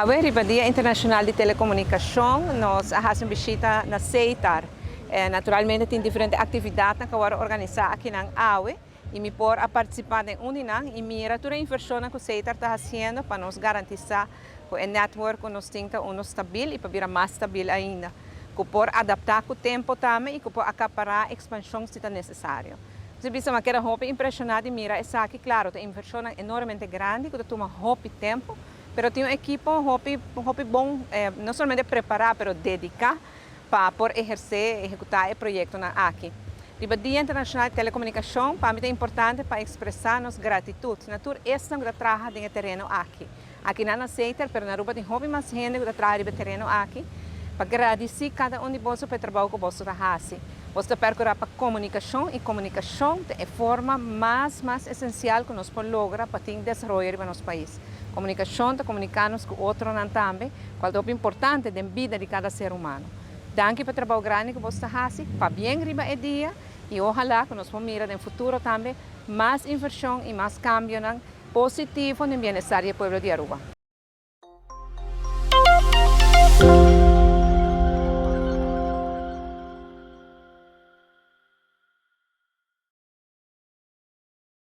AWE, riba Dia Internacional de Telecomunicação, nós fazemos visita na CEITAR. Naturalmente, tem diferentes atividades que vão organizar aqui na AWE e me por a participar de uma e mira toda a inversão que o CEITAR está fazendo para nos garantizar que o network nos tenha estável e para virar mais estável ainda. Que por adaptar com o tempo também e que por acaparar a expansão se é necessário. Se você quer roupa impressionante, mira, essa aqui, claro, tem inversão enormemente grande, que toma roupa e tempo, mas tem uma equipe roupa bom, não somente preparar, mas dedicar para por executar o projeto aqui. O Dia Internacional de Telecomunicação, para mim é importante para expressar nossa gratidão. Natur esta que trabalha no terreno aqui. Aqui não aceita, mas na Aruba tem roupa mais gente que trabalha no terreno aqui. Para agradecer cada um de vocês pelo trabalho que vocês fazem. Você percorrer para comunicação e comunicação é a forma mais essencial que nós podemos lograr para ter desenvolver no nosso país. Comunicação é comunicar-nos com outros também, qual é o importante da vida de cada ser humano. Danke pelo trabalho grande que você faz, para bem riba o dia e ojalá que nós vamos mirar no futuro também mais inversão e mais cambio positivo no bem-estar do povo de Aruba.